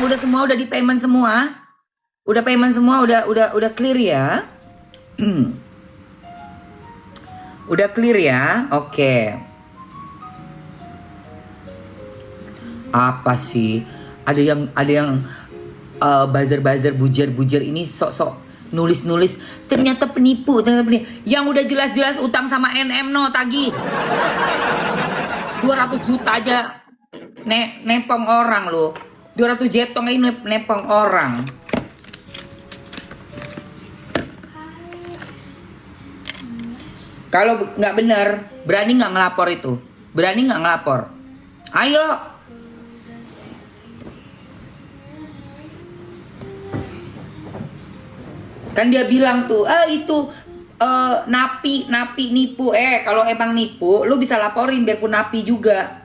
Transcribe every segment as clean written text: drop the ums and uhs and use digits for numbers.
Udah semua, udah di payment semua? Udah payment semua, udah clear ya? Udah clear ya? Oke. Apa sih? Ada yang buzzer bujar ini sok-sok nulis ternyata penipu. Yang udah jelas-jelas utang sama NM no tagih 200 juta aja nepong orang lo. 200 jetong ini nepong orang. Kalau nggak benar, berani nggak ngelapor itu? Berani nggak ngelapor? Ayo. Kan dia bilang tuh, itu napi nipu. Kalau emang nipu, lu bisa laporin biarpun napi juga.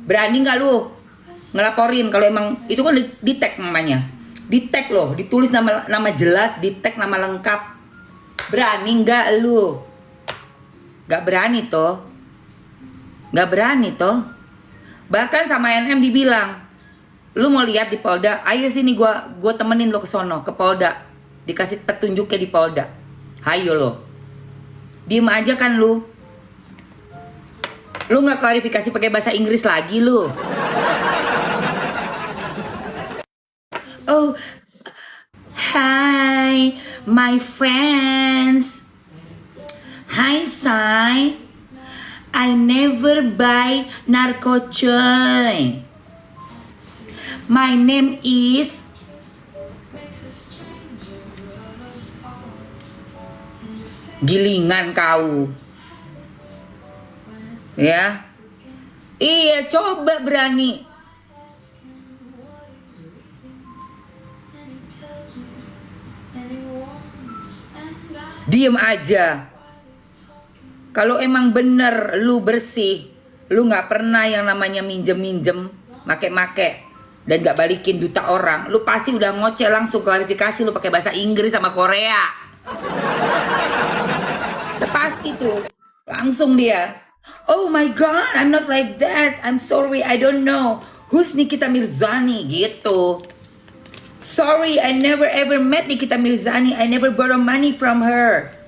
Berani nggak lu ngelaporin kalau emang itu kan di tag namanya, di tag loh, ditulis nama jelas, di tag nama lengkap. Berani nggak lu? Nggak berani toh, nggak berani toh. Bahkan sama NM dibilang, lu mau lihat di Polda, ayo sini gua temenin lo ke sono, ke Polda, dikasih petunjuknya di Polda. Hayo lo, diem aja kan lu nggak klarifikasi pakai bahasa Inggris lagi lu. Oh, hi my fans. Hi Sai, I never buy narkocoy. My name is Gilingan kau. Ya. Iya, coba berani. Diem aja. Kalau emang bener lu bersih, lu nggak pernah yang namanya minjem, make dan nggak balikin duta orang, lu pasti udah ngoceh langsung klarifikasi lu pakai bahasa Inggris sama Korea. Udah pasti tuh, langsung dia. Oh my God, I'm not like that. I'm sorry, I don't know. Who's Nikita Mirzani gitu. Sorry, I never ever met Nikita Mirzani. I never borrow money from her.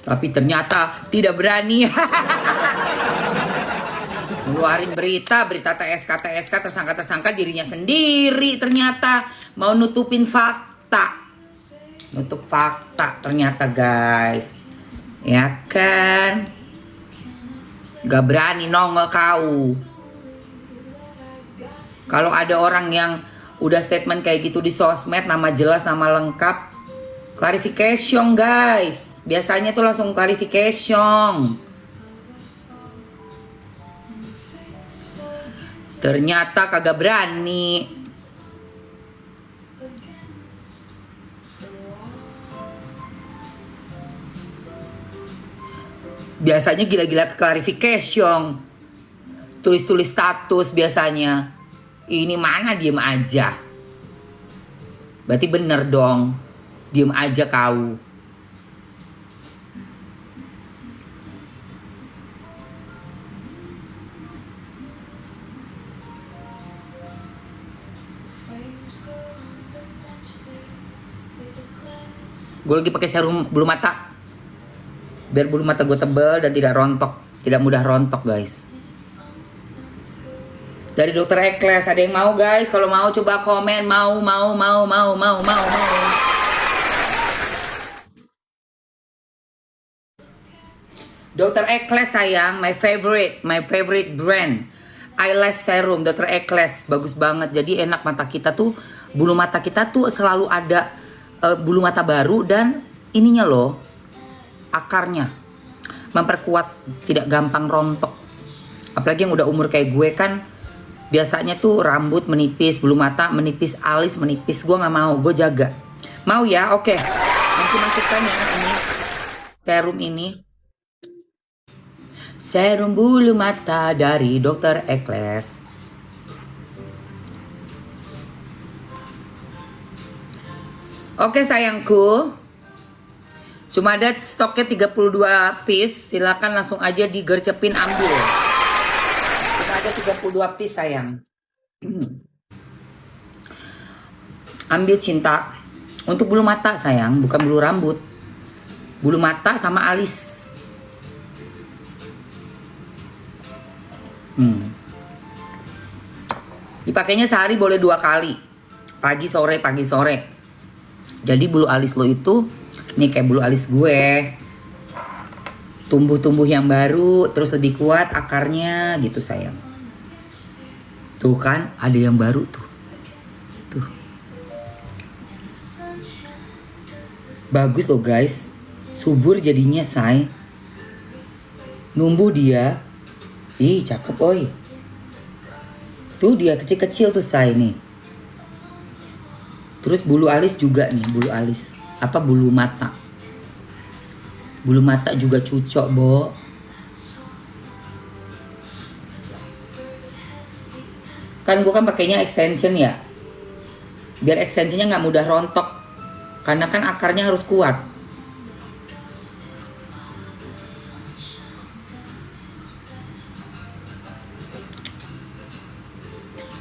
Tapi ternyata tidak berani. Ngeluarin berita TSK, tersangka dirinya sendiri ternyata. Mau nutupin fakta. Nutup fakta ternyata guys. Ya kan? Gak berani nongol kau. Kalau ada orang yang udah statement kayak gitu di sosmed, nama jelas, nama lengkap, clarification guys. Biasanya tuh langsung clarification. Ternyata kagak berani. Biasanya gila-gila clarification. Tulis-tulis status biasanya. Ini mana diem aja. Berarti bener dong. Diem aja kau. Gue lagi pakai serum bulu mata. Biar bulu mata gue tebal dan tidak rontok. Tidak mudah rontok guys. Dari Dokter Ekles, ada yang mau guys? Kalau mau coba komen. Mau. Dokter Ekles sayang, my favorite brand. Eyelash serum Dokter Ekles, bagus banget. Jadi enak mata kita tuh, bulu mata kita tuh selalu ada bulu mata baru dan ininya loh, akarnya memperkuat, tidak gampang rontok. Apalagi yang udah umur kayak gue kan, biasanya tuh rambut menipis, bulu mata menipis, alis menipis. Gue nggak mau, gue jaga. Mau ya, oke. Nanti masukkan ya ini serum ini. Serum bulu mata dari Dokter Ekles. Oke sayangku. Cuma ada stoknya 32 piece. Silakan langsung aja digercepin ambil. 32 piece sayang. Ambil cinta untuk bulu mata sayang, bukan bulu rambut. Bulu mata sama alis. Dipakainya sehari boleh 2 kali. Pagi sore, pagi sore. Jadi bulu alis lo itu, nih kayak bulu alis gue. Tumbuh-tumbuh yang baru, terus lebih kuat akarnya gitu sayang. Tuh kan, ada yang baru tuh. Tuh. Bagus loh guys. Subur jadinya say. Numbuh dia. Ih cakep oi. Tuh dia kecil-kecil tuh say nih. Terus bulu alis juga nih, bulu alis. Apa bulu mata. Bulu mata juga cucok, Bo. Kan gue kan pakainya extension ya. Biar extensionnya nggak mudah rontok. Karena kan akarnya harus kuat.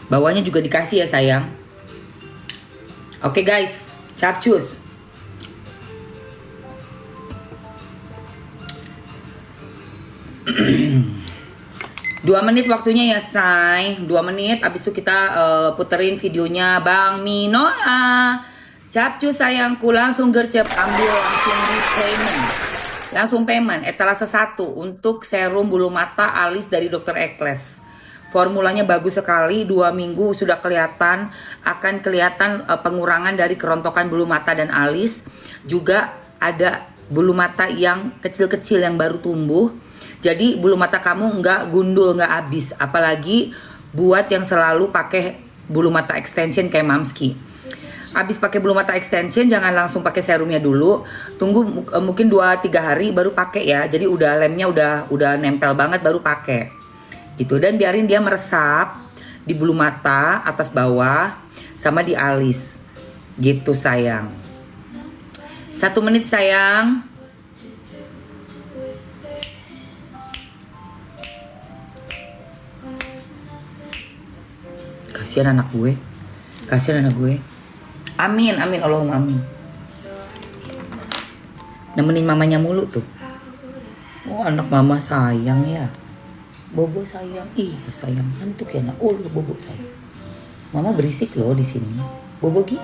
Bawahnya juga dikasih ya sayang. Oke guys, capcus. Dua menit waktunya ya say. 2 menit abis itu kita puterin videonya Bang Minola. Capcus sayangku, langsung gercep. Ambil langsung di payment. Langsung payment. Etalase 1 untuk serum bulu mata alis dari Dr. Ekles. Formulanya bagus sekali, 2 minggu sudah kelihatan. Akan kelihatan pengurangan dari kerontokan bulu mata dan alis. Juga ada bulu mata yang kecil-kecil yang baru tumbuh. Jadi bulu mata kamu nggak gundul, nggak habis. Apalagi buat yang selalu pakai bulu mata extension kayak Mamski. Habis pakai bulu mata extension jangan langsung pakai serumnya dulu. Tunggu mungkin 2-3 hari baru pakai ya. Jadi udah lemnya udah nempel banget baru pakai. Gitu, dan biarin dia meresap di bulu mata atas bawah sama di alis. Gitu sayang. 1 menit sayang. Kasihan anak gue. Kasihan anak gue. Amin, amin, Allahumma amin. Nemenin mamanya mulu tuh. Oh, anak mama sayang ya. Bobo sayang. Ih, sayang ngantuk ya nak. Oh, Bobo sayang. Mama berisik loh di sini. Bobo Gi.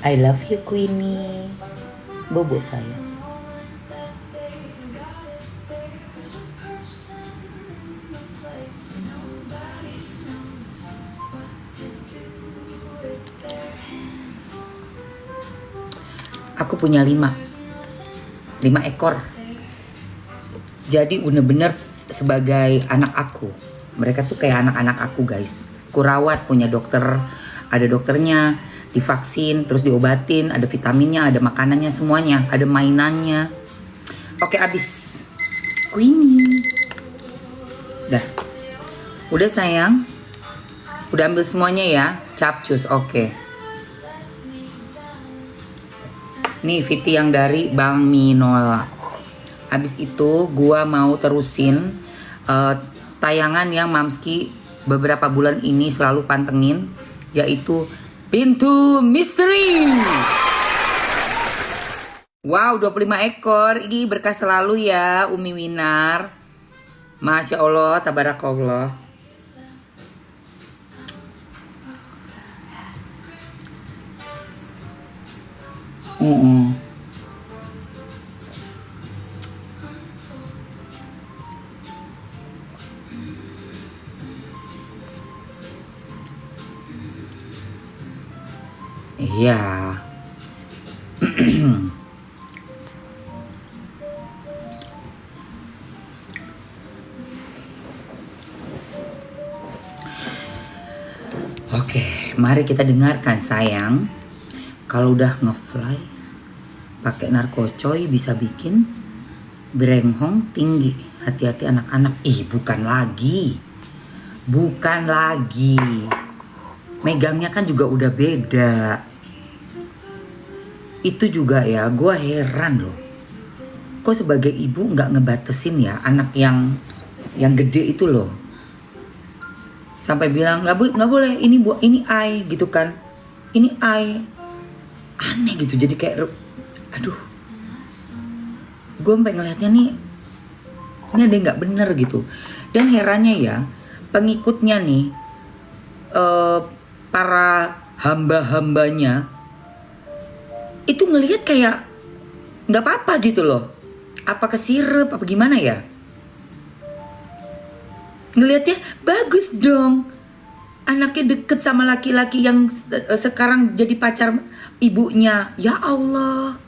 I love you Queenie. Bobo sayang. Aku punya 5 ekor. Jadi bener-bener sebagai anak aku. Mereka tuh kayak anak-anak aku guys. Kurawat, punya dokter. Ada dokternya, divaksin, terus diobatin. Ada vitaminnya, ada makanannya, semuanya. Ada mainannya. Oke abis. Queenie. Dah. Udah sayang. Udah ambil semuanya ya. Capcus, oke. Nih Viti yang dari Bang Minola. Habis itu gua mau terusin tayangan yang Mamski beberapa bulan ini selalu pantengin, yaitu Pintu Misteri. Wow, 25 ekor. Ini berkah selalu ya Umi Winar. Masya Allah, tabarakallah. Iya. Oke, mari kita dengarkan sayang. Kalau udah ngefly pakai narkocoy bisa bikin berenghong tinggi. Hati-hati anak-anak. Ih, bukan lagi. Bukan lagi. Megangnya kan juga udah beda. Itu juga ya, gue heran loh. Kok sebagai ibu nggak ngebatesin ya anak yang gede itu loh. Sampai bilang nggak boleh, ini I gitu kan, ini I, aneh gitu. Jadi kayak aduh, gue sampai ngelihatnya nih, ini ada yang nggak bener gitu. Dan herannya ya, pengikutnya nih, para hamba-hambanya itu ngelihat kayak nggak apa-apa gitu loh. Apa kesirep apa gimana ya? Ngelihatnya bagus dong, anaknya deket sama laki-laki yang sekarang jadi pacar ibunya. Ya Allah,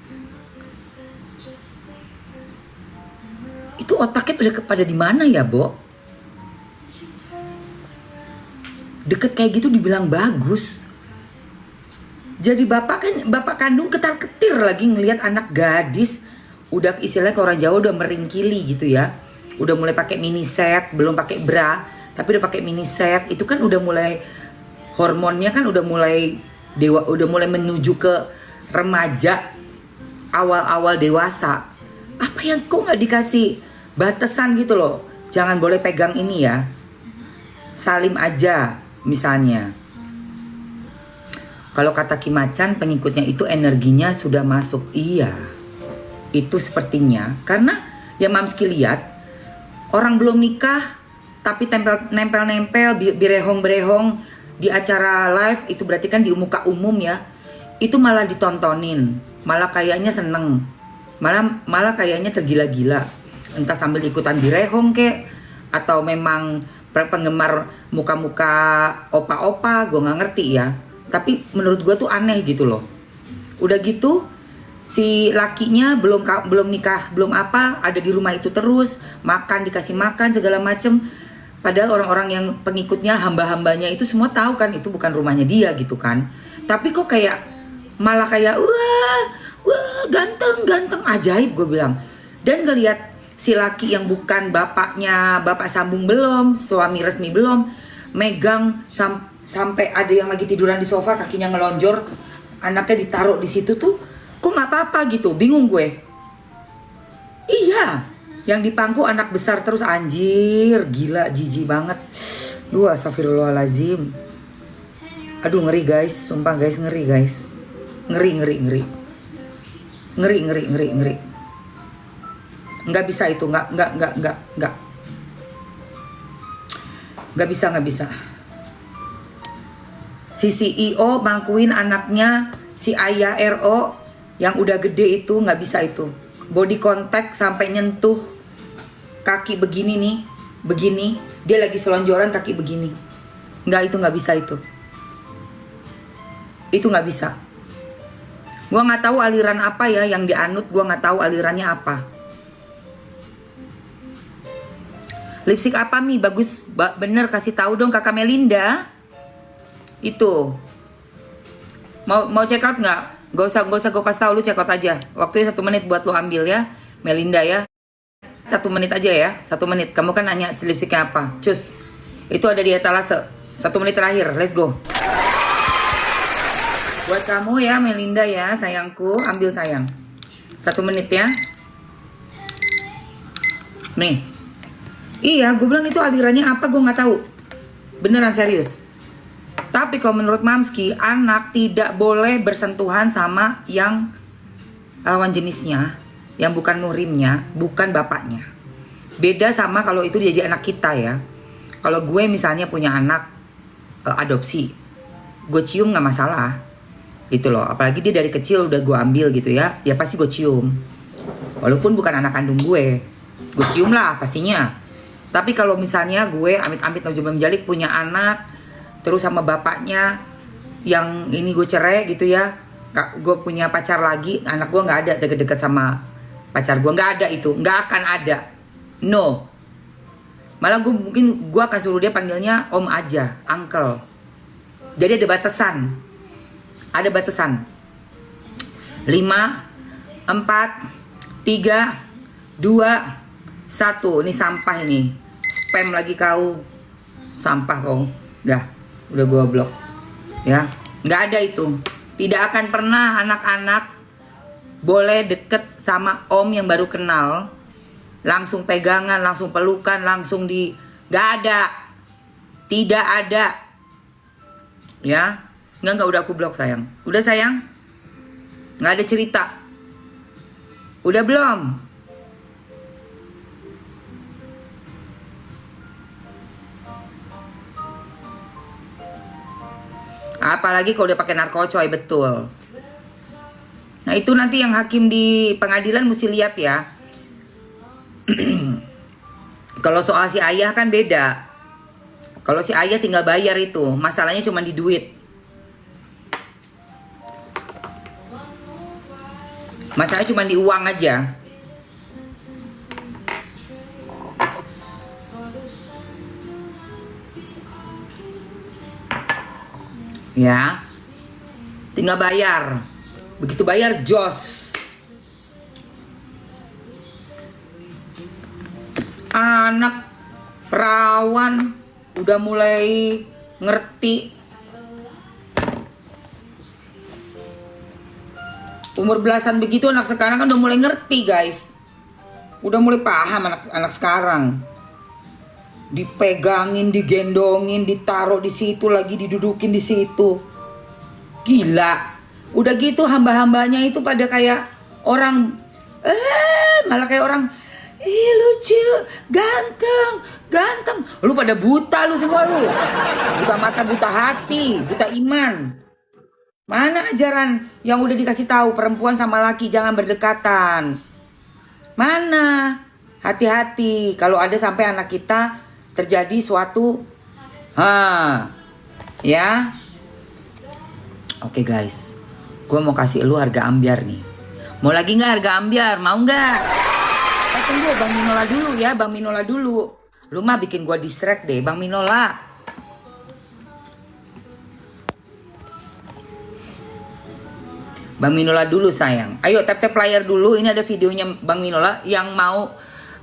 itu otaknya pada di mana ya, Bo? Deket kayak gitu dibilang bagus. Jadi bapak kandung ketar-ketir lagi ngelihat anak gadis, udah istilahnya ke orang Jawa udah meringkili gitu ya. Udah mulai pakai mini set, belum pakai bra, tapi udah pakai mini set. Itu kan udah mulai hormonnya kan udah mulai udah mulai menuju ke remaja, awal-awal dewasa. Apa yang kok nggak dikasih batasan gitu loh? Jangan boleh pegang ini ya. Salim aja misalnya. Kalau kata Kimacan, pengikutnya itu energinya sudah masuk. Iya, itu sepertinya. Karena ya Mamski lihat, orang belum nikah tapi nempel-nempel, berehong-berehong di acara live, itu berarti kan di muka umum ya. Itu malah ditontonin, malah kayaknya seneng, malah kayaknya tergila-gila. Entah sambil ikutan berehong kek, atau memang penggemar muka-muka opa-opa, gue gak ngerti ya. Tapi menurut gue tuh aneh gitu loh. Udah gitu si lakinya belum nikah, belum apa, ada di rumah itu terus, makan, dikasih makan segala macem. Padahal orang-orang yang pengikutnya, hamba-hambanya itu semua tahu kan itu bukan rumahnya dia gitu kan. Tapi kok kayak malah kayak wah ganteng ajaib, gue bilang. Dan ngelihat si laki yang bukan bapaknya, bapak sambung belum, suami resmi belum, megang sampai ada yang lagi tiduran di sofa, kakinya ngelonjor, anaknya ditaruh di situ tuh, kok nggak apa-apa gitu, bingung gue. Iya, yang di pangku anak besar terus, anjir, gila, jijik banget. Duh, astagfirullahaladzim. Aduh, ngeri guys, sumpah guys, ngeri guys, ngeri. Nggak bisa itu, nggak bisa. Si CEO mangkuin anaknya si ayah RO yang udah gede itu, nggak bisa itu. Body contact sampai nyentuh kaki begini nih, begini, dia lagi selonjoran kaki begini. Itu nggak bisa itu. Itu nggak bisa. Gua nggak tahu aliran apa ya yang dianut, gua nggak tahu alirannya apa. Lipstick apa Mi? Bagus bener, kasih tahu dong Kakak Melinda. Itu mau check out nggak? Gak usah gue kasih tahu, lu check out aja. Waktunya 1 menit buat lu ambil ya, Melinda ya. 1 menit aja ya, 1 menit. Kamu kan nanya lipstiknya apa? Cus, itu ada di etalase. 1 menit terakhir, let's go. Buat kamu ya Melinda ya, sayangku, ambil sayang. 1 menit ya. Nih. Iya, gue bilang itu alirannya apa gue nggak tahu. Beneran serius. Tapi kalau menurut Mamski, anak tidak boleh bersentuhan sama yang lawan jenisnya, yang bukan nurimnya, bukan bapaknya. Beda sama kalau itu jadi anak kita ya. Kalau gue misalnya punya anak adopsi, gue cium nggak masalah, gitu loh. Apalagi dia dari kecil udah gue ambil gitu ya, ya pasti gue cium. Walaupun bukan anak kandung gue cium lah pastinya. Tapi kalau misalnya gue amit-amit menjalik punya anak, terus sama bapaknya yang ini gue cerai gitu ya, gue punya pacar lagi, anak gue nggak ada deket-deket sama pacar gue, nggak ada itu, nggak akan ada, no. Malah gue akan suruh dia panggilnya om aja, uncle. Jadi ada batasan, 5, 4, 3, 2, 1. Ini sampah ini, spam lagi kau, sampah kau, udah gue blok ya, nggak ada itu. Tidak akan pernah anak-anak boleh deket sama om yang baru kenal, langsung pegangan, langsung pelukan, langsung nggak ada. Tidak ada. Ya. Enggak, udah aku blok sayang. Udah sayang? Nggak ada cerita. Udah belum? Apalagi kalau udah pakai narkocoy, betul. Nah itu nanti yang hakim di pengadilan mesti lihat ya. Kalau soal si ayah kan beda. Kalau si ayah tinggal bayar itu, masalahnya cuma di duit. Masalahnya cuma di uang aja. Ya, tinggal bayar. Begitu bayar, jos. Anak perawan udah mulai ngerti. Umur belasan begitu anak sekarang kan udah mulai ngerti guys. Udah mulai paham anak sekarang. Dipegangin, digendongin, ditaruh di situ lagi, didudukin di situ. Gila. Udah gitu hamba-hambanya itu pada kayak orang malah kayak orang lucu, ganteng. Lu pada buta lu semua lu. Buta mata, buta hati, buta iman. Mana ajaran yang udah dikasih tahu perempuan sama laki jangan berdekatan? Mana? Hati-hati kalau ada sampai anak kita terjadi suatu ya. Oke guys, gue mau kasih lu harga ambiar nih. Mau lagi nggak harga ambiar? Mau nggak? Tunggu Bang Minola dulu ya, Bang Minola dulu. Lu mah bikin gue distract deh, Bang Minola. Bang Minola dulu sayang. Ayo tap player dulu. Ini ada videonya Bang Minola yang mau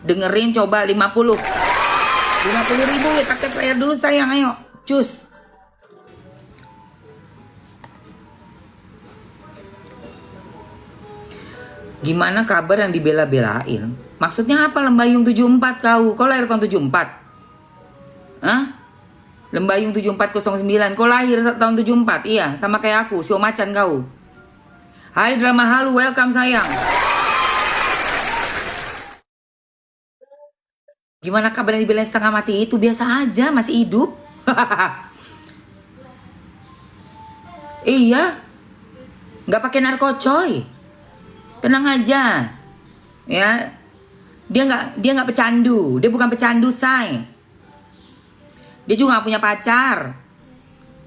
dengerin coba 50.000 ya, tap player dulu sayang, ayo. Cus. Gimana kabar yang dibela-belain? Maksudnya apa Lembayung 74 kau? Kau lahir tahun 74? Hah? Lembayung 7409. Kau lahir tahun 74? Iya, sama kayak aku, Sio Macan kau. Hai drama halu, welcome sayang. Gimana kabar yang dibelain setengah mati itu? Biasa aja, masih hidup. Iya. Nggak pakai narkocoy. Tenang aja. Ya. Dia nggak pecandu. Dia bukan pecandu, say. Dia juga nggak punya pacar.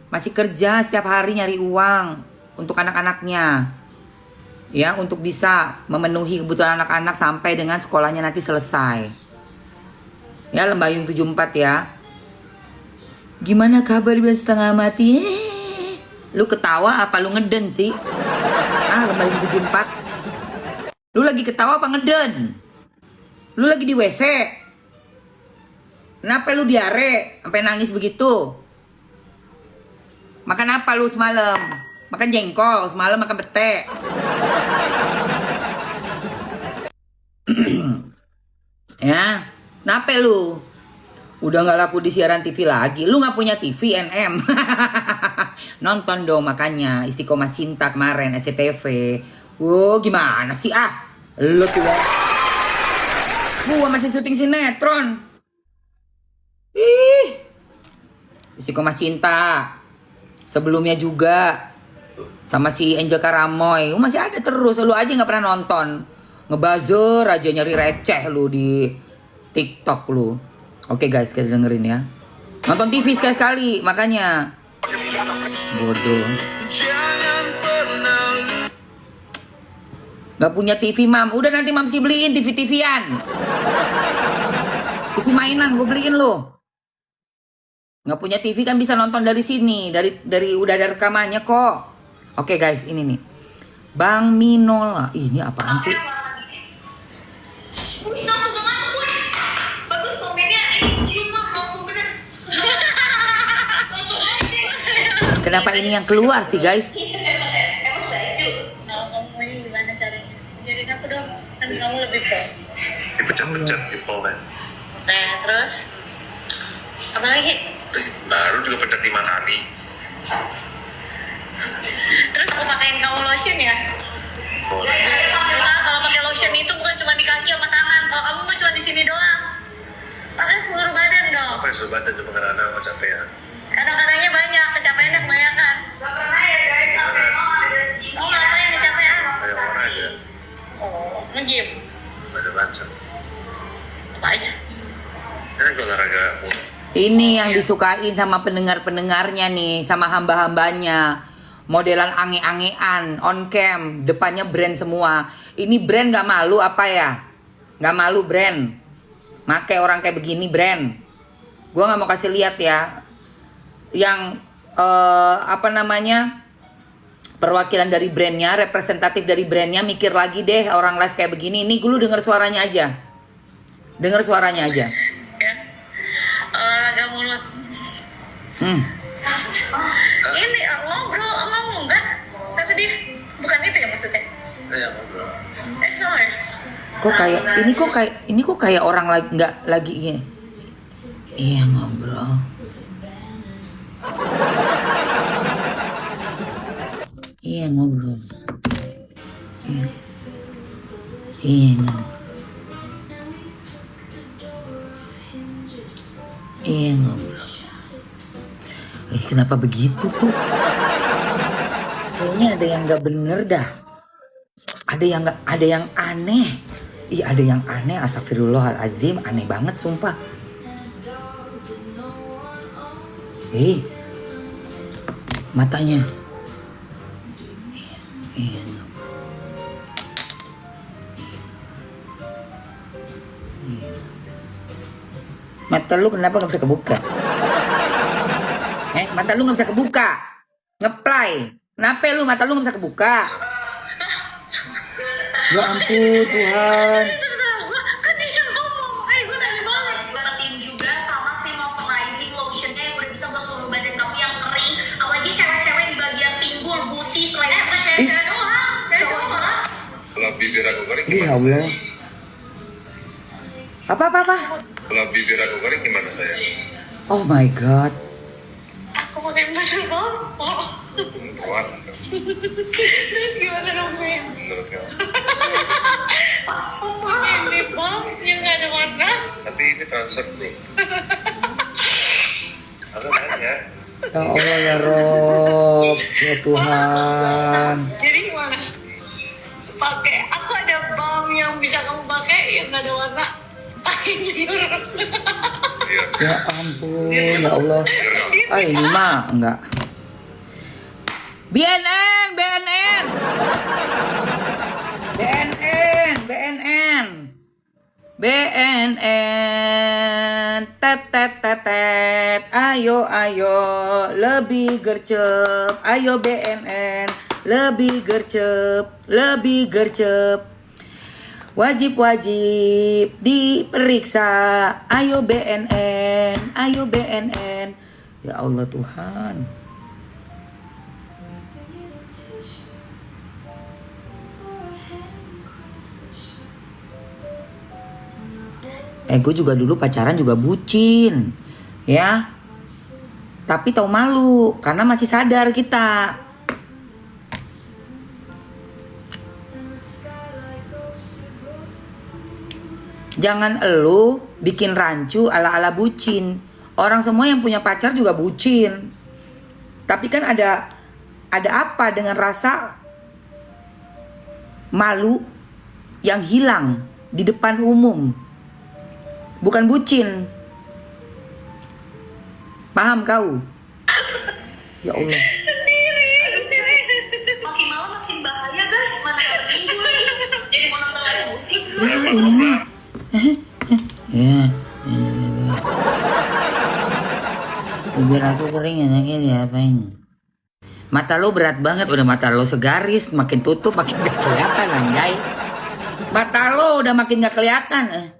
Masih kerja setiap hari nyari uang untuk anak-anaknya. Ya, untuk bisa memenuhi kebutuhan anak-anak sampai dengan sekolahnya nanti selesai. Ya, Lembayung 74 ya. Gimana kabar bilang setengah mati? Lu ketawa apa lu ngeden sih? Lembayung 74. Lu lagi ketawa apa ngeden? Lu lagi di WC? Kenapa lu diare sampai nangis begitu? Makan apa lu semalam? Makan jengkol, semalam makan pete. Ya, kenapa lu? Udah gak laku di siaran TV lagi. Lu gak punya TV NM. Nonton dong makanya Istiqomah Cinta kemarin SCTV. Gimana sih lu tuh ya. Gua masih syuting sinetron. Istiqomah Cinta. Sebelumnya juga sama si Angel Karamoy. Masih ada terus. Lu aja gak pernah nonton. Ngebuzzer aja nyari receh lu di TikTok lu. Oke guys, kita dengerin ya. Nonton TV sekali-sekali, makanya. Bodoh. Gak punya TV, Mam. Udah nanti Mamski beliin TV-TVan. TV mainan gue beliin lo. Gak punya TV kan bisa nonton dari sini. Dari udah ada rekamannya kok. Oke guys, ini nih. Bang Minola. Ini apaan sih? Kenapa ini yang keluar sih guys? Emang baju. Kalau kamu ini gimana caranya? Jadi aku dong, kan kamu lebih pro. Dipecat-pecat di Polda. Nah terus apa lagi? Baru juga pencet 5 kali. Terus aku pakein kamu lotion ya. Boleh. Nah, kalau pakai lotion itu bukan cuma di kaki sama tangan. Kalau kamu mah cuma di sini doang. Pakai seluruh badan dong. Apa yang sudah badan cuma karena kecapean? Kadang-kadangnya banyak, kecapeannya kebanyakan. Gak pernah ya guys, sampai ada segini. Oh, ngapain kecapean? Kayak orang aja. Oh, nge-gym. Macam-macam. Apa aja? Ini gue olahraga mulu. Ini yang disukain sama pendengar-pendengarnya nih, sama hamba-hambanya. Modelan ange-angean, on cam, depannya brand semua. Ini brand gak malu apa ya? Gak malu brand. Make orang kayak begini brand. Gua gak mau kasih lihat ya. Yang apa namanya? Perwakilan dari brandnya, representatif dari brandnya, mikir lagi deh orang live kayak begini. Ini gue denger suaranya aja. Denger suaranya aja. Ya. Olahraga mulut. Ini ngobrol ngomong enggak? Tapi dia bukan itu ya maksudnya. Ya ngobrol. Sama ya? Kok kayak orang lagi nggak lagi ini. Iya ngobrol. Iya ngobrol. Iya. Iya ngobrol. Iya ngobrol. Kenapa begitu kok? Kayaknya ada yang nggak bener dah. Ada yang aneh. Ih ada yang aneh. Astagfirullahaladzim, aneh banget sumpah. Matanya. Iya. Mata lu kenapa gak bisa kebuka? Mata lu gak bisa kebuka. Ngeplay. Kenapa lu mata lu gak bisa kebuka? Ya ampun Tuhan. Kan dia ngomong. Gue nanya banget. Dapetin juga sama si moisturizing lotionnya yang udah bisa buat seluruh badan kamu yang kering. Apalagi cewek-cewek di bagian pinggul, buti, selengnya bukan cewek-cewek doang. Cewek doang. Kalau bibir aku kering Ya gimana Allah. saya? Apa? Kalau bibir aku kering gimana saya? Oh my god. Aku pakai baju balm. Kuat. Terus gimana dong gue? Menurut kamu? Aku pakai lip balm yang gak ada warna. Tapi ini transfer bro. Aku nanya. Ya Allah ya Rob. Ya Tuhan. Jadi gimana? Pakai, aku ada balm yang bisa kamu pakai yang gak ada warna. Iya. Ya ampun ya Allah. Ini mah enggak. BNN tet ayo lebih gercep, ayo BNN lebih gercep wajib diperiksa, ayo BNN ya Allah Tuhan. Gue juga dulu pacaran juga bucin, ya. Tapi tahu malu karena masih sadar kita. Jangan elu bikin rancu ala-ala bucin. Orang semua yang punya pacar juga bucin. Tapi kan ada apa dengan rasa malu yang hilang di depan umum. Bukan bucin. Paham kau? Ya Allah. Sendiri. Makin malam makin bahaya guys. Mana ada minggu lagi. Jadi mau nonton lagu musik. Ya ini mah. Ya. Bibir aku kering enaknya diapain? Mata lo berat banget, udah mata lo segaris, makin tutup makin gak kelihatan anjay. Mata lo udah makin gak kelihatan.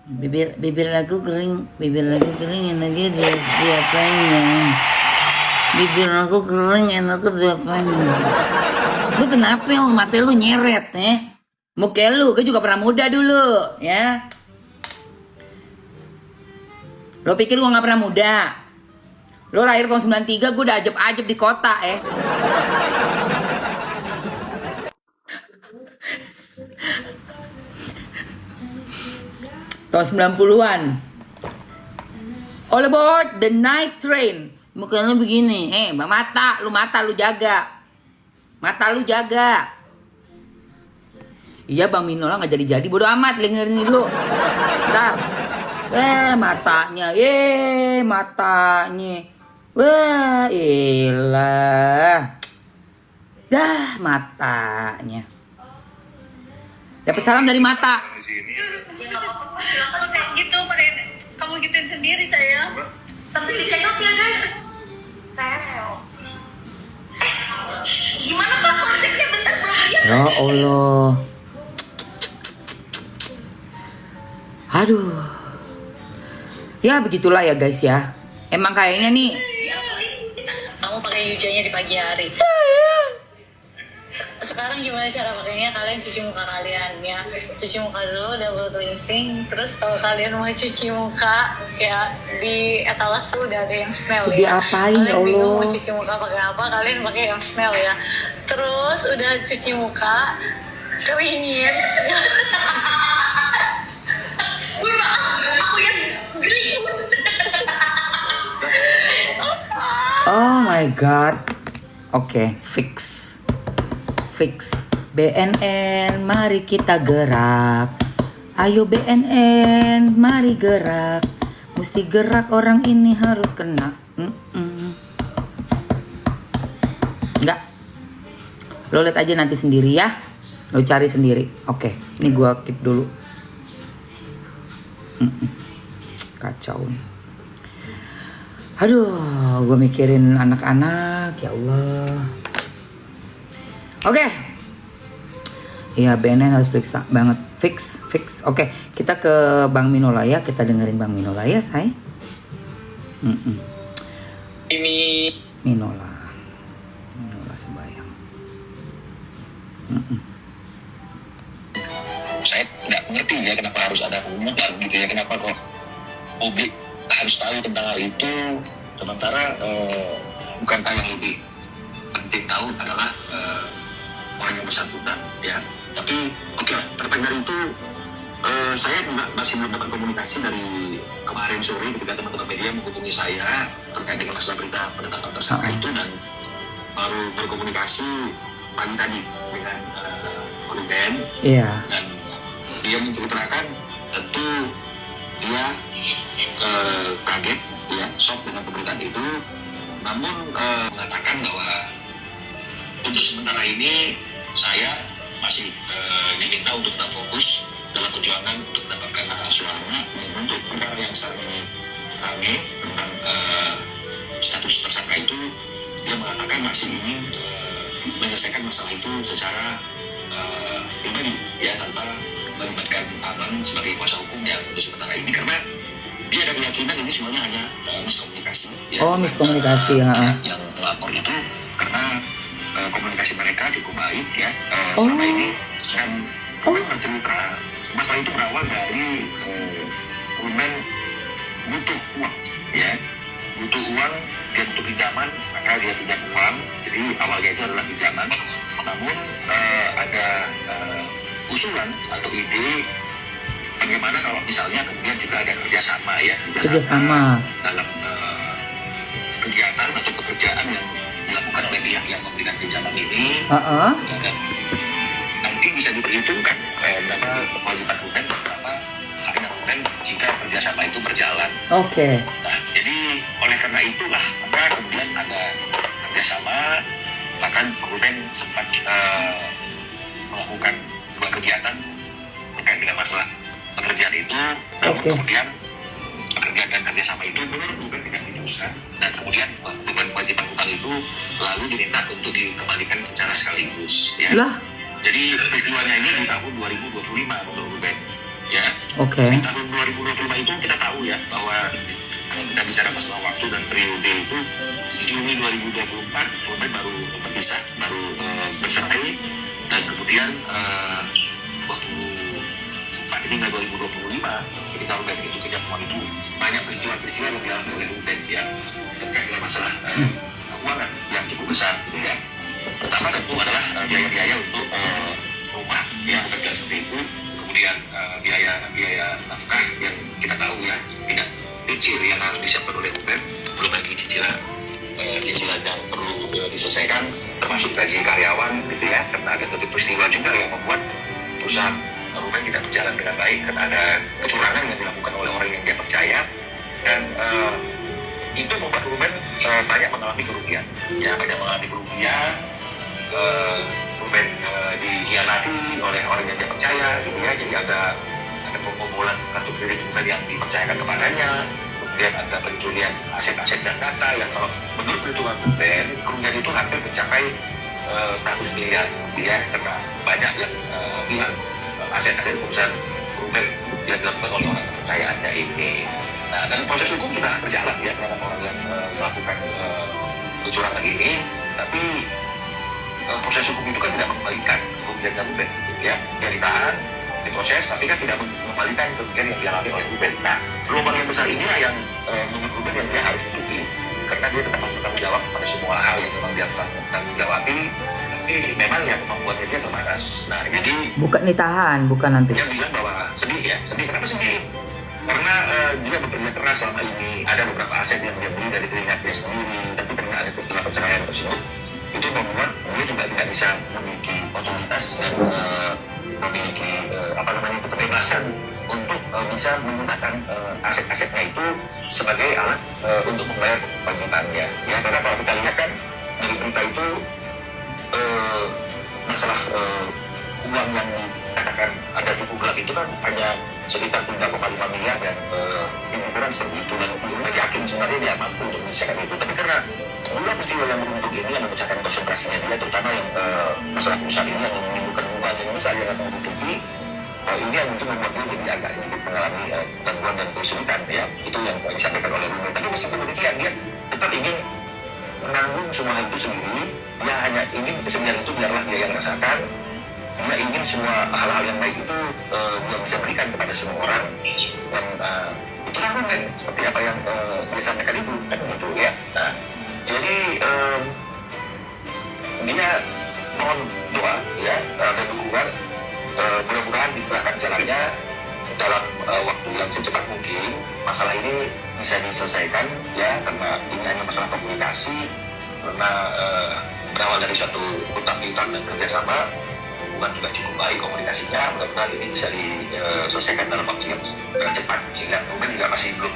Bibir aku kering enaknya diapain ya? Bibir aku kering enaknya diapain? Lu kenapa yang mata lu nyeret Muka lu, gue juga pernah muda dulu ya. Lo pikir gue gak pernah muda? Lo lahir tahun 93, gue udah ajeb-ajeb di kota Tahun 90-an. All aboard the night train. Mukanya lu begini. Mata lu jaga. Mata lu jaga. Iya Bang Minola gak jadi-jadi. Bodo amat, dengerin dulu. Bentar. Matanya. Matanya. Wah, ilah. Dah, matanya. Dapat salam dari mata. Di sini Ya nggak apa-apa, silakan kayak gitu, kamu gituin sendiri sayang. Sampai dicekap ya guys. Gimana Pak konsepnya bentar belum lihat? Ya Allah. Aduh. Ya begitulah ya guys ya. Emang kayaknya nih. Kamu pakai hijaunya di pagi hari. Sekarang gimana cara pakainya? Kalian cuci muka kalian ya. Cuci muka dulu, double cleansing. Terus kalau kalian mau cuci muka ya di etalase udah ada yang smell Itu ya. diapain, ya Kalian bingung Allah? mau cuci muka pakai apa? Kalian pakai yang smell ya. Terus udah cuci muka, keringin. Wih maaf, aku yang geli. Oh my god. Oke, fix. BNN, mari kita gerak. Ayo BNN, mari gerak. Mesti gerak, orang ini harus kena. Enggak. Lo lihat aja nanti sendiri ya. Lo cari sendiri. Oke, ini gua keep dulu. Kacau nih. Aduh, gue mikirin anak-anak, ya Allah. Oke. Iya, BNN harus periksa banget. Fix. Oke, kita ke Bang Minola ya. Kita dengerin Bang Minola ya, say. Ini Minola sembayang. saya nggak mengerti ya kenapa harus ada pengumuman gitu ya, kenapa kok publik harus tahu tentang hal itu, sementara bukankah yang lebih penting tahu adalah orang yang bersangkutan ya. Tapi oke, terkait dari itu saya masih belum dapat komunikasi dari kemarin sore ketika teman-teman media menghubungi saya terkait dengan masalah berita penetapan tersangka itu, dan baru berkomunikasi pagi tadi dengan Ruben. Iya. Dan dia menceritakan tentu dia kaget ya, shock dengan pemberitaan itu, namun mengatakan bahwa untuk sementara ini saya masih diminta untuk tetap fokus dalam perjuangan untuk mendapatkan hak suara. Untuk perkara yang sekarang ini rame tentang status tersangka itu, dia mengatakan masih ingin menyelesaikan masalah itu secara pribadi ya, tanpa melibatkan abang sebagai kuasa hukum yang untuk sementara ini, karena dia ada keyakinan ini semuanya hanya miskomunikasi ya. Oh, miskomunikasi ya. Yang melapor itu karena komunikasi mereka cukup baik ya. Selama ini kan bercerita masalah itu berawal dari Ruben butuh uang ya, butuh uang, dia butuh pinjaman, maka dia pinjam uang. Jadi awalnya itu adalah pinjaman, namun ada usulan atau ide bagaimana kalau misalnya kemudian juga ada kerjasama ya, Kerjasama dalam kegiatan atau pekerjaan yang dilakukan oleh pihak yang memberikan pinjaman ini. Dan nanti bisa diperhitungkan berapa kewajiban Ruben, berapa hak Ruben jika kerjasama itu berjalan. Oke. Nah, jadi oleh karena itulah maka kemudian ada kerjasama, bahkan Ruben sempat melakukan dua kegiatan terkait dengan masalah pekerjaan itu. Namun kemudian pekerjaan dan kerjasama itu benar Ruben tidak diteruskan, dan kemudian kewajiban utang itu lalu diminta untuk dikembalikan secara sekaligus ya. Lah. Jadi peristiwanya ini di tahun 2025 untuk Ruben ya. Oke. Di tahun 2025 itu kita tahu ya bahwa kalau kita bicara masalah waktu dan periode itu, Juni 2024 Ruben baru berpisah, baru bercerai, dan kemudian 24 ini 2025 ketika Ruben itu tidak mau itu banyak peristiwa-peristiwa yang dialami oleh Ruben ya terkait dengan masalah keuangan yang cukup besar gitu ya. Pertama tentu adalah biaya-biaya untuk rumah yang bekerja seperti itu, kemudian biaya nafkah yang kita tahu ya tidak kecil yang harus disiapkan oleh Ruben, belum lagi cicilan yang perlu diselesaikan, termasuk gaji karyawan gitu ya, karena ada peristiwa juga yang membuat perusahaan Ruben tidak berjalan dengan baik karena ada kecurangan yang dilakukan oleh orang yang dia percaya, dan itu membuat Ruben banyak mengalami kerugian ya, Ruben dikhianati oleh orang yang dia percaya gitu ya. Jadi ada pembobolan kartu kredit Ruben yang dipercayakan kepadanya, kemudian ada pencurian aset-aset dan data yang kalau menurut perhitungan Ruben kerugian itu hampir mencapai 100 miliar ya, karena banyak yang bilang aset-aset perusahaan Ruben yang dilakukan oleh orang kepercayaannya ini. Nah, dan proses hukum sudah berjalan ya terhadap orang yang melakukan kecurangan ini, tapi proses hukum itu kan tidak mengembalikan kerugian Ruben ya, dia ditahan, diproses, tapi kan tidak mengembalikan kerugian yang dialami oleh Ruben. Nah, gelombang yang besar ini yang menurut Ruben yang dia harus tutupi, karena dia tetap harus bertanggung jawab pada semua hal yang memang dia harus tanggung jawabi, tapi memang yang membuatnya dia terbatas. Nah, jadi Bukan ditahan, bukan nanti. dia bilang bahwa sedih ya, sedih. Kenapa sedih? Karena dia bekerja keras selama ini, ada beberapa aset yang dia beli dari keringat dia sendiri, tapi karena ada peristiwa perceraian tersebut, itu membuat dia juga tidak bisa memiliki konsumitas dan memiliki kebebasan untuk bisa menggunakan aset-asetnya itu sebagai alat untuk membayar kewajibannya. Ya, karena kalau kita lihat kan dari berita itu masalah uang yang dikatakan ada cukup gelap itu kan hanya sekitar 3,5 miliar dan ukuran seperti itu, dan Ruben yakin sebenarnya dia mampu untuk menyelesaikan itu. Tapi karena dua peristiwa yang beruntung ini yang memecahkan konsentrasinya dia, terutama yang masalah perusahaan ini yang menimbulkan hubungan yang besar yang akan menutupi ini yang mungkin membuat dia jadi agak sedikit mengalami gangguan dan kesulitan ya, itu yang disampaikan oleh Ruben. Tapi meskipun demikian dia tetap ingin menanggung semua hal itu sendiri, dia hanya ingin kesedihan itu biarlah dia yang rasakan. Dia ingin semua hal-hal yang baik itu dia bisa berikan kepada semua orang, dan itulah Ruben seperti apa yang dia sampaikan itu kan itu ya. Nah, jadi dia mohon doa ya dan dukungan, mudah-mudahan dibukakan jalannya dalam waktu yang secepat mungkin masalah ini bisa diselesaikan ya, karena ini hanya masalah komunikasi, karena berawal dari satu hutang piutang dan kerjasama, hubungan juga cukup baik komunikasinya. Mudah-mudahan ini bisa diselesaikan dalam waktu yang cepat, sehingga Ruben juga masih belum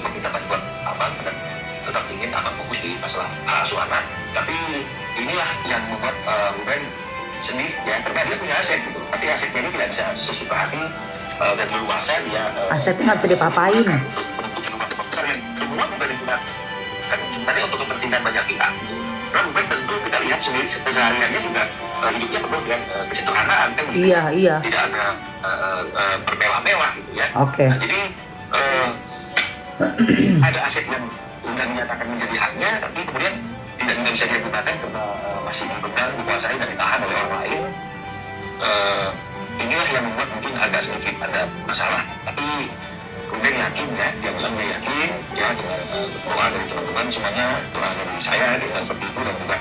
meminta bantuan abang dan tetap ingin abang fokus di masalah asuh anak. Tapi inilah yang membuat Ruben sedih ya, karena dia punya aset gitu, tapi asetnya ini tidak bisa sesuka hati dan leluasa dia Asetnya nggak bisa dipapain. untuk menutupi rumah besar yang semua bukan digunakan sebenarnya untuk kepentingan banyak pihak. Nah, Ruben tentu kita lihat sendiri kesehariannya juga hidupnya penuh dengan kesederhanaan kan gitu. Iya. Tidak ada bermewah-mewah gitu ya. Oke. Nah, jadi ada aset yang sudah dinyatakan menjadi haknya, tapi kemudian tidak bisa digunakan karena masih dipegang, dikuasai dan ditahan oleh orang lain. Inilah yang membuat mungkin agak sedikit ada masalah. Tapi Ruben yakin ya, dia bilang dia yakin ya dengan doa dari teman-teman semuanya, doa dari saya dengan seperti itu, dan juga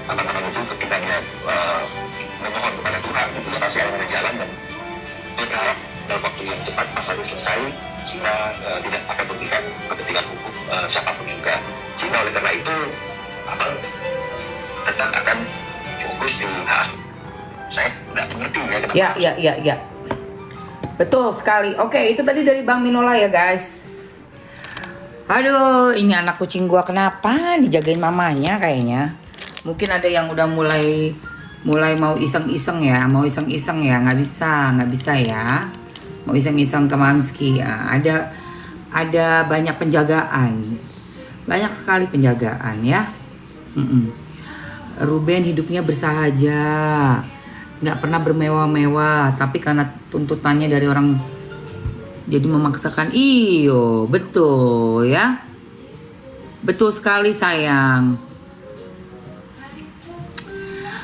teman-teman itu ketika dia memohon kepada Tuhan untuk kasih ada jalan, dan dia berharap dalam waktu yang cepat masalah selesai, sehingga tidak akan memberikan kepentingan hukum siapapun juga. Sehingga oleh karena itu abang tetap akan fokus di hak. Saya tidak mengerti ya kenapa. Ya. Betul sekali. Oke, itu tadi dari Bang Minola ya guys. Aduh, ini anak kucing gua kenapa dijagain mamanya kayaknya. Mungkin ada yang udah mulai mau iseng-iseng ya, nggak bisa ya. Mau iseng-iseng ke Mamski. Ada banyak penjagaan. Banyak sekali penjagaan ya. Ruben hidupnya bersahaja, nggak pernah bermewah-mewah, tapi karena tuntutannya dari orang jadi memaksakan. Iyo, betul ya, betul sekali sayang.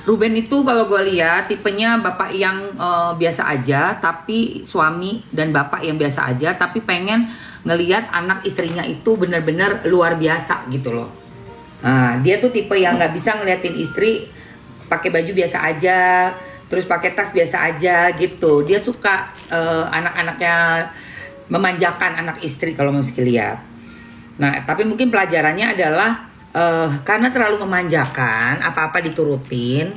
Ruben itu kalau gue lihat tipenya bapak yang biasa aja, tapi suami dan bapak yang biasa aja, tapi pengen ngelihat anak istrinya itu benar-benar luar biasa gitu loh. Nah, dia tuh tipe yang nggak bisa ngeliatin istri pakai baju biasa aja, terus pakai tas biasa aja gitu. Dia suka anak-anaknya memanjakan anak istri kalau mesti lihat. Nah, tapi mungkin pelajarannya adalah karena terlalu memanjakan, apa-apa diturutin,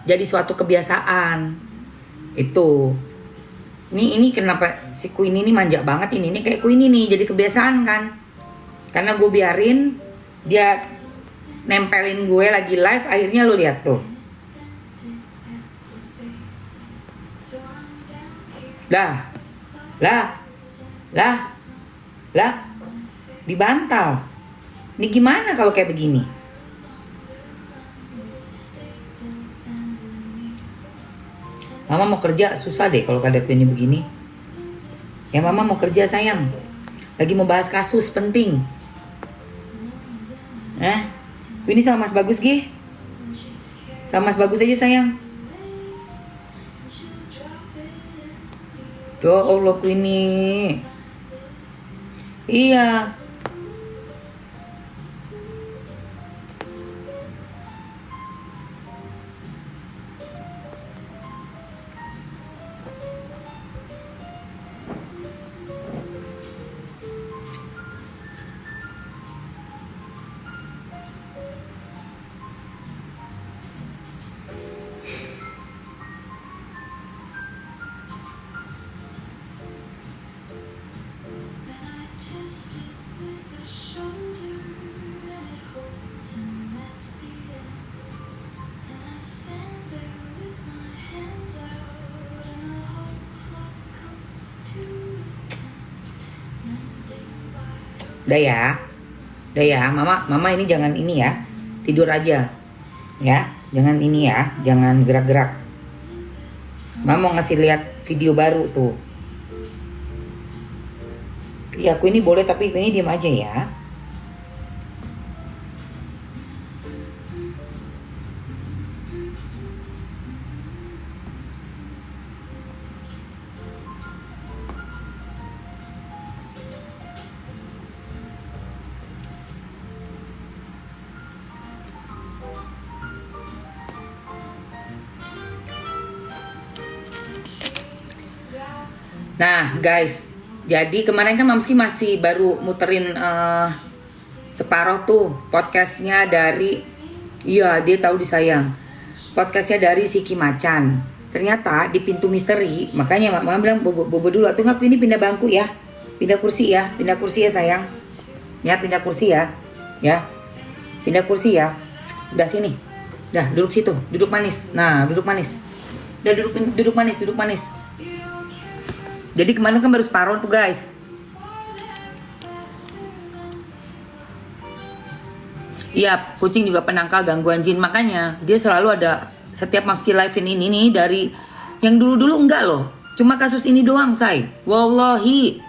jadi suatu kebiasaan. Itu. Ini kenapa si Queen ini manja banget ini kayak Queen ini jadi kebiasaan kan? Karena gue biarin dia nempelin gue lagi live, akhirnya lu lihat tuh. Lah, dibantal. Ini gimana kalau kayak begini? Mama mau kerja susah deh kalau keadaan ini begini. Ya mama mau kerja sayang. Lagi mau bahas kasus penting. Ini sama Mas Bagus Gih. Sama Mas Bagus aja sayang. Ya Allah Queenie. Iya. Udah ya, mama ini jangan ini ya, tidur aja, ya, jangan ini ya, jangan gerak-gerak. Mama mau ngasih lihat video baru tuh. Iya, aku ini boleh tapi aku ini diam aja ya. Nah guys, jadi kemarin kan Mamski masih baru muterin separuh tuh podcastnya dari, iya dia tahu disayang, podcastnya dari Siki Macan. Ternyata di pintu misteri, makanya mama bilang bobo dulu, tuh ngaku ini pindah bangku ya, pindah kursi ya sayang, ya pindah kursi ya, pindah kursi ya, udah sini, dah duduk situ, duduk manis, nah duduk manis, udah duduk manis. Jadi kemarin kan baru separuh tuh guys. Iya, kucing juga penangkal gangguan jin. Makanya dia selalu ada setiap Mamski live ini nih dari yang dulu-dulu enggak loh. Cuma kasus ini doang say. Wallahi.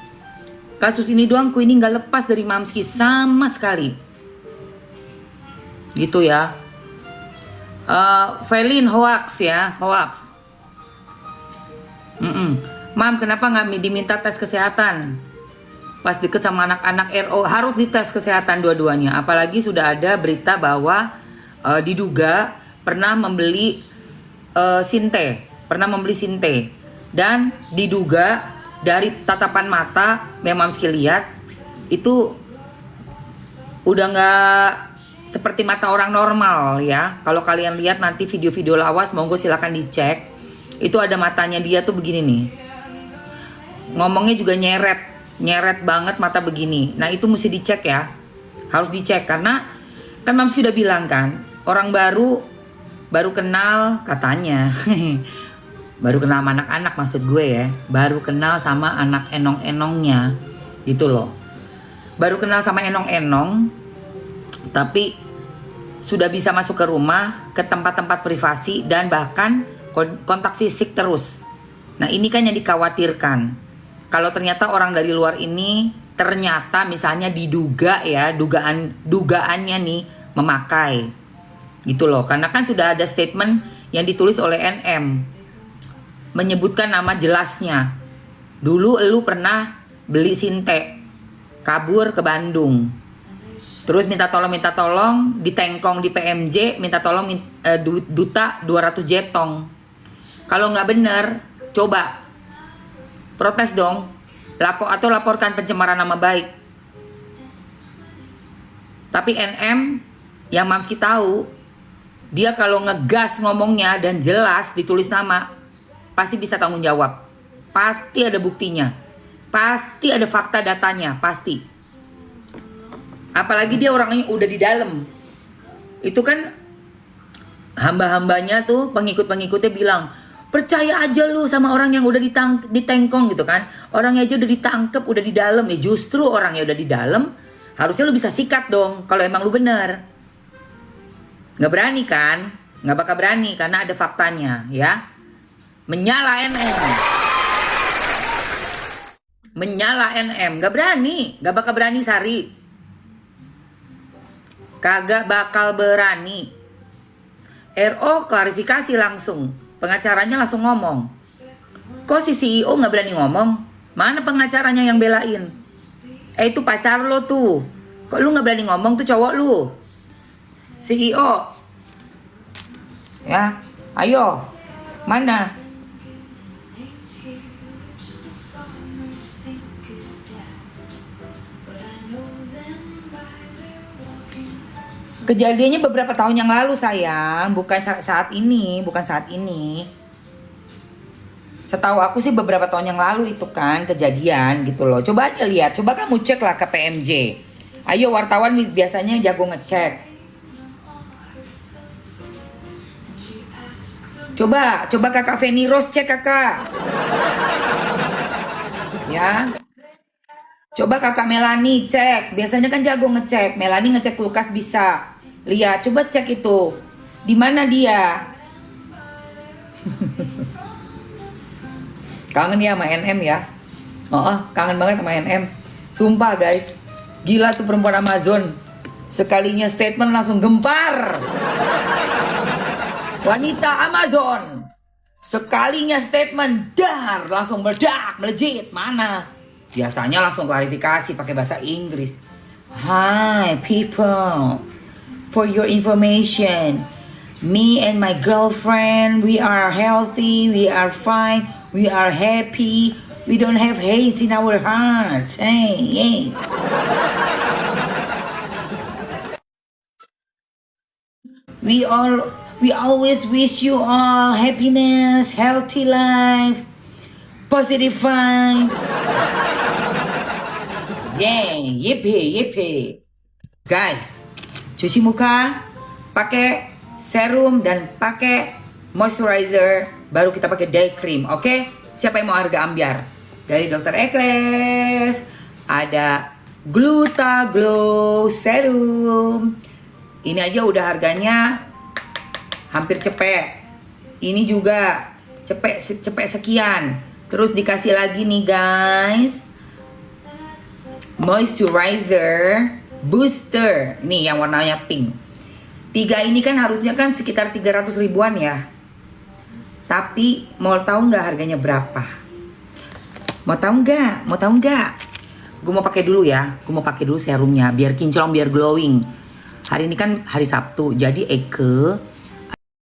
Kasus ini doang ku ini enggak lepas dari Mamski sama sekali. Gitu ya. Felin hoax ya, hoax. Mam, kenapa nggak diminta tes kesehatan? Pas deket sama anak-anak RO, harus dites kesehatan dua-duanya. Apalagi sudah ada berita bahwa diduga pernah membeli sinte. Dan diduga dari tatapan mata yang Mamski lihat, itu udah nggak seperti mata orang normal ya. Kalau kalian lihat nanti video-video lawas, monggo silakan dicek. Itu ada matanya dia tuh begini nih. Ngomongnya juga nyeret banget mata begini. Nah itu mesti dicek ya, harus dicek karena kan Mamski udah bilang kan, orang baru kenal katanya, baru kenal sama anak-anak maksud gue ya, baru kenal sama anak enong-enongnya, gitu loh. Baru kenal sama enong-enong, tapi sudah bisa masuk ke rumah, ke tempat-tempat privasi dan bahkan kontak fisik terus. Nah ini kan yang dikhawatirkan. Kalau ternyata orang dari luar ini ternyata misalnya diduga ya, dugaannya nih memakai gitu loh. Karena kan sudah ada statement yang ditulis oleh NM. Menyebutkan nama jelasnya. Dulu lu pernah beli Sinte, kabur ke Bandung. Terus minta tolong di Tengkong di PMJ, minta tolong duta 200 jetong. Kalau nggak bener, coba protes dong, laporkan pencemaran nama baik. Tapi NM yang Mamski tahu, dia kalau ngegas ngomongnya dan jelas ditulis nama, pasti bisa tanggung jawab. Pasti ada buktinya, pasti ada fakta datanya, pasti. Apalagi dia orangnya udah di dalam. Itu kan hamba-hambanya tuh, pengikut-pengikutnya bilang, percaya aja lu sama orang yang udah ditengkong gitu kan. Orangnya aja udah ditangkep, udah di dalam. Ya justru orangnya udah di dalam, harusnya lu bisa sikat dong kalau emang lu bener. Nggak berani kan? Nggak bakal berani karena ada faktanya ya. Menyala NM. Menyala NM. Nggak berani. Nggak bakal berani Sari. Kagak bakal berani. RO klarifikasi langsung. Pengacaranya langsung ngomong. Kok si CEO nggak berani ngomong? Mana pengacaranya yang belain? Itu pacar lo tuh. Kok lu nggak berani ngomong tuh cowok lu? CEO. Ya, ayo. Mana? Kejadiannya beberapa tahun yang lalu sayang, bukan saat ini, Setahu aku sih beberapa tahun yang lalu itu kan kejadian gitu loh. Coba aja lihat, coba kamu cek lah ke PMJ. Ayo wartawan biasanya jago ngecek. Coba kakak Feni Rose cek kakak. Ya. Coba kakak Melani cek, biasanya kan jago ngecek. Melani ngecek kulkas bisa. Lihat, coba cek itu. Di mana dia? Kangen ya sama NM ya. Kangen banget sama NM. Sumpah guys. Gila tuh perempuan Amazon. Sekalinya statement langsung gempar. Wanita Amazon. Sekalinya statement dar langsung meledak, melejit. Mana? Biasanya langsung klarifikasi pakai bahasa Inggris. Hi people. For your information, me and my girlfriend, we are healthy, we are fine, we are happy, we don't have hate in our hearts. Hey. We always wish you all happiness, healthy life, positive vibes. Yeah, yippee. Guys, cuci muka, pakai serum dan pakai moisturizer, baru kita pakai day cream, oke? Siapa yang mau harga ambiar? Dari Dr. Ekles, ada Gluta Glow Serum. Ini aja udah harganya hampir cepet. Ini juga cepet sekian. Terus dikasih lagi nih guys, moisturizer booster, ini yang warnanya pink. 3 ini kan harusnya kan sekitar 300 ribuan ya. Tapi mau tahu nggak harganya berapa? Mau tahu nggak? Gue mau pakai dulu ya. Gue mau pakai dulu serumnya biar kinclong, biar glowing. Hari ini kan hari Sabtu, jadi Eke